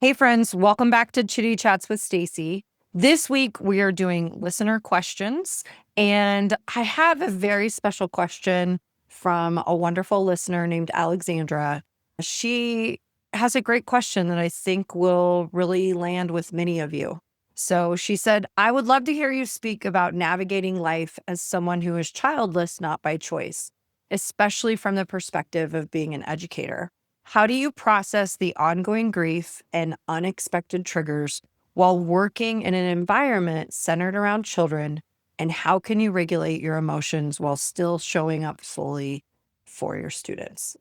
Hey friends, welcome back to Chitty Chats with Stacy. This week we are doing listener questions, and I have a very special question from a wonderful listener named Alexandra. She has a great question that I think will really land with many of you. So she said, I would love to hear you speak about navigating life as someone who is childless, not by choice, especially from the perspective of being an educator. How do you process the ongoing grief and unexpected triggers while working in an environment centered around children? And how can you regulate your emotions while still showing up fully for your students?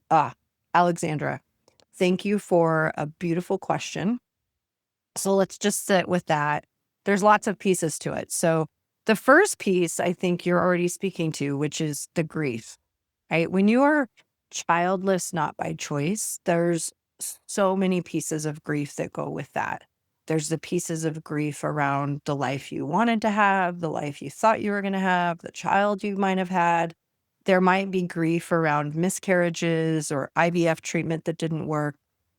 Alexandra, thank you for a beautiful question. So let's just sit with that. There's lots of pieces to it. So the first piece I think you're already speaking to, which is the grief, right? When you are childless, not by choice, there's so many pieces of grief that go with that. There's the pieces of grief around the life you wanted to have, the life you thought you were going to have, the child you might have had. There might be grief around miscarriages or IVF treatment that didn't work,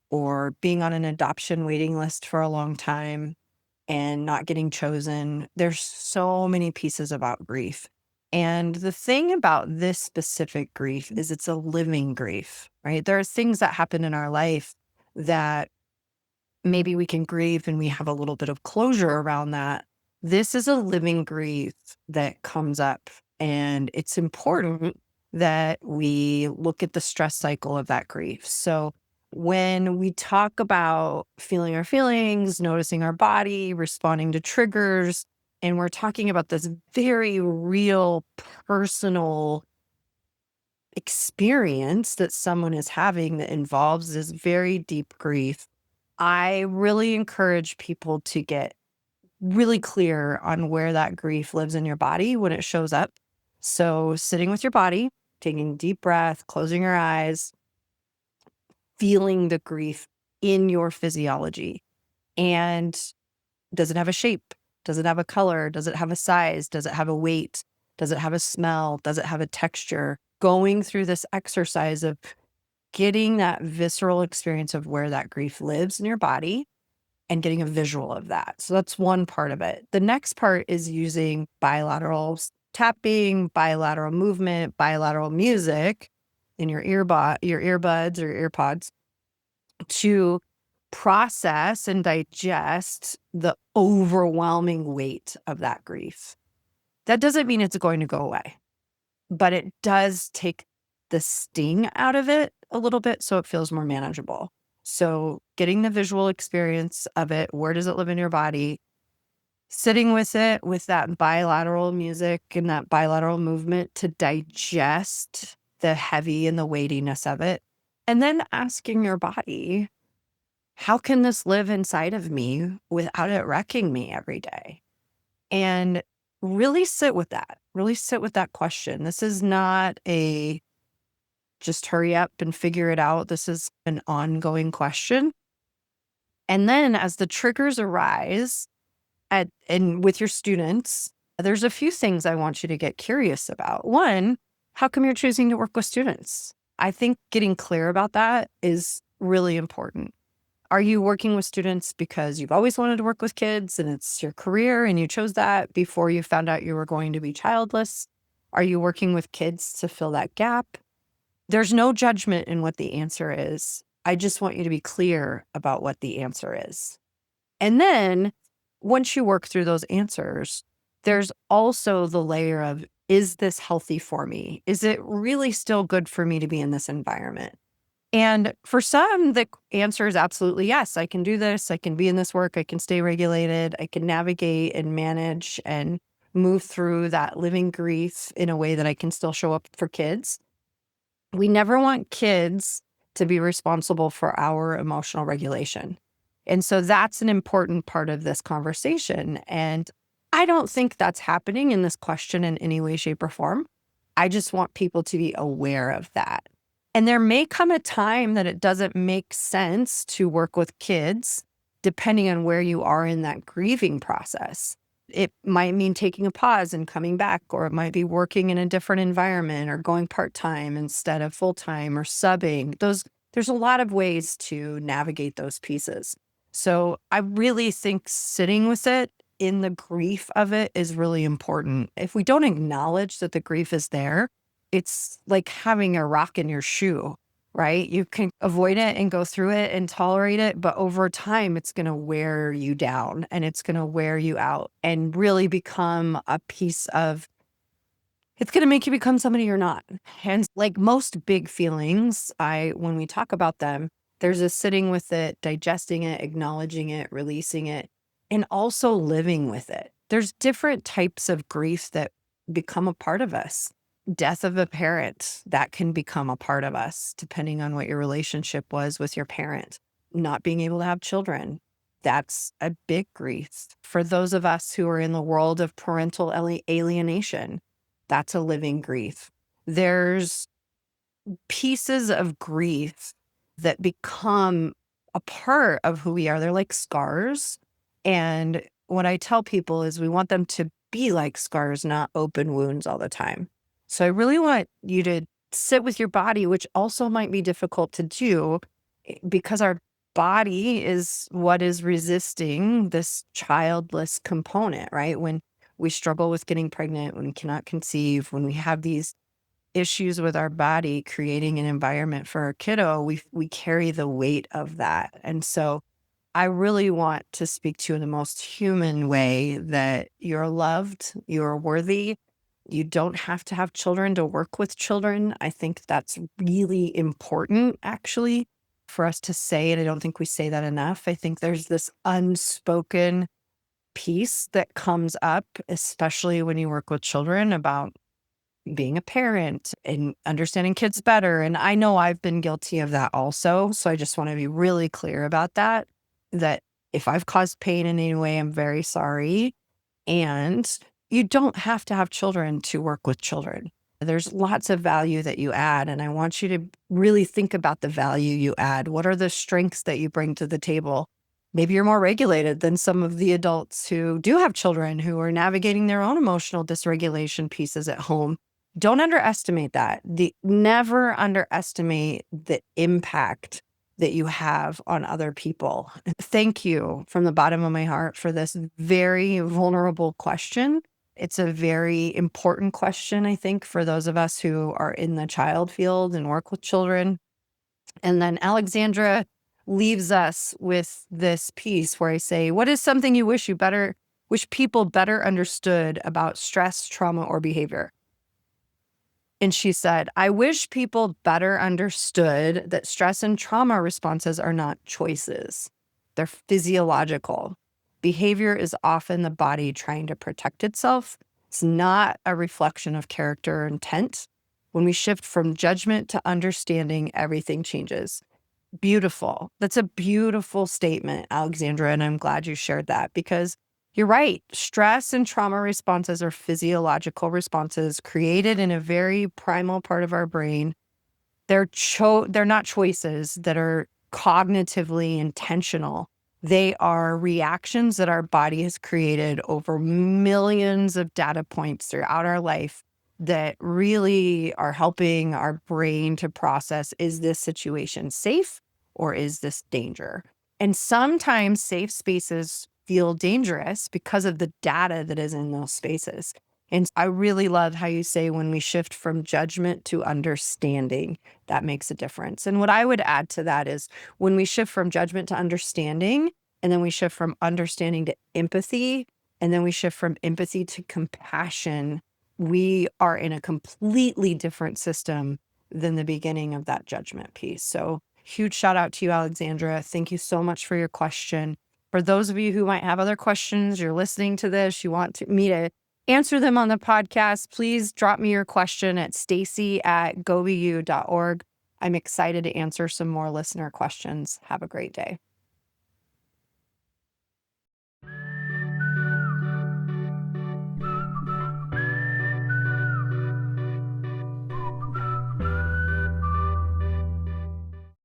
or being on an adoption waiting list for a long time and not getting chosen. There's so many pieces about grief. And the thing about this specific grief is it's a living grief, right? There are things that happen in our life that maybe we can grieve and we have a little bit of closure around that. This is a living grief that comes up, and it's important that we look at the stress cycle of that grief. So when we talk about feeling our feelings, noticing our body, responding to triggers, and we're talking about this very real personal experience that someone is having that involves this very deep grief, I really encourage people to get really clear on where that grief lives in your body when it shows up. So sitting with your body, taking a deep breath, closing your eyes, feeling the grief in your physiology. And does it have a shape? Does it have a color? Does it have a size? Does it have a weight? Does it have a smell? Does it have a texture? Going through this exercise of getting that visceral experience of where that grief lives in your body and getting a visual of that. So that's one part of it. The next part is using bilateral tapping, bilateral movement, bilateral music in your earbuds or earpods to process and digest the overwhelming weight of that grief. That doesn't mean it's going to go away, but it does take the sting out of it a little bit so it feels more manageable. So getting the visual experience of it, where does it live in your body? Sitting with it with that bilateral music and that bilateral movement to digest the heavy and the weightiness of it. And then asking your body, how can this live inside of me without it wrecking me every day? And really sit with that. Really sit with that question. This is not a just hurry up and figure it out. This is an ongoing question. And then as the triggers arise and with your students, there's a few things I want you to get curious about. One, how come you're choosing to work with students? I think getting clear about that is really important. Are you working with students because you've always wanted to work with kids and it's your career and you chose that before you found out you were going to be childless? Are you working with kids to fill that gap? There's no judgment in what the answer is. I just want you to be clear about what the answer is. And then once you work through those answers, there's also the layer of, is this healthy for me? Is it really still good for me to be in this environment? And for some, the answer is absolutely yes. I can do this. I can be in this work. I can stay regulated. I can navigate and manage and move through that living grief in a way that I can still show up for kids. We never want kids to be responsible for our emotional regulation. And so that's an important part of this conversation. And I don't think that's happening in this question in any way, shape, or form. I just want people to be aware of that. And there may come a time that it doesn't make sense to work with kids, depending on where you are in that grieving process. It might mean taking a pause and coming back, or it might be working in a different environment or going part-time instead of full-time or subbing. There's a lot of ways to navigate those pieces. So I really think sitting with it in the grief of it is really important. If we don't acknowledge that the grief is there, it's like having a rock in your shoe, right? You can avoid it and go through it and tolerate it, but over time, it's going to wear you down and it's going to wear you out and really become a piece of it's gonna make you become somebody you're not. And like most big feelings, when we talk about them, there's a sitting with it, digesting it, acknowledging it, releasing it, and also living with it. There's different types of grief that become a part of us. Death of a parent, that can become a part of us, depending on what your relationship was with your parent. Not being able to have children, that's a big grief. For those of us who are in the world of parental alienation, that's a living grief. There's pieces of grief that become a part of who we are. They're like scars. And what I tell people is we want them to be like scars, not open wounds all the time. So I really want you to sit with your body, which also might be difficult to do because our body is what is resisting this childless component, right? When we struggle with getting pregnant, when we cannot conceive, when we have these issues with our body creating an environment for our kiddo, we carry the weight of that. And so I really want to speak to you in the most human way that you're loved, you're worthy. You don't have to have children to work with children. I think that's really important, actually, for us to say. And I don't think we say that enough. I think there's this unspoken piece that comes up, especially when you work with children, about being a parent and understanding kids better. And I know I've been guilty of that also. So I just want to be really clear about that, that if I've caused pain in any way, I'm very sorry. And you don't have to have children to work with children. There's lots of value that you add. And I want you to really think about the value you add. What are the strengths that you bring to the table? Maybe you're more regulated than some of the adults who do have children who are navigating their own emotional dysregulation pieces at home. Don't underestimate that. Never underestimate the impact that you have on other people. Thank you from the bottom of my heart for this very vulnerable question. It's a very important question, I think, for those of us who are in the child field and work with children. And then Alexandra leaves us with this piece where I say, what is something you wish people better understood about stress, trauma, or behavior? And she said, I wish people better understood that stress and trauma responses are not choices. They're physiological. Behavior is often the body trying to protect itself. It's not a reflection of character or intent. When we shift from judgment to understanding, everything changes. Beautiful. That's a beautiful statement, Alexandra, and I'm glad you shared that because you're right. Stress and trauma responses are physiological responses created in a very primal part of our brain. They're not choices that are cognitively intentional. They are reactions that our body has created over millions of data points throughout our life that really are helping our brain to process, is this situation safe or is this danger? And sometimes safe spaces feel dangerous because of the data that is in those spaces. And I really love how you say when we shift from judgment to understanding, that makes a difference. And what I would add to that is when we shift from judgment to understanding, and then we shift from understanding to empathy, and then we shift from empathy to compassion, we are in a completely different system than the beginning of that judgment piece. So huge shout out to you, Alexandra. Thank you so much for your question. For those of you who might have other questions, you're listening to this, you want me to answer them on the podcast, please drop me your question at stacy@gobu.org. I'm excited to answer some more listener questions. Have a great day.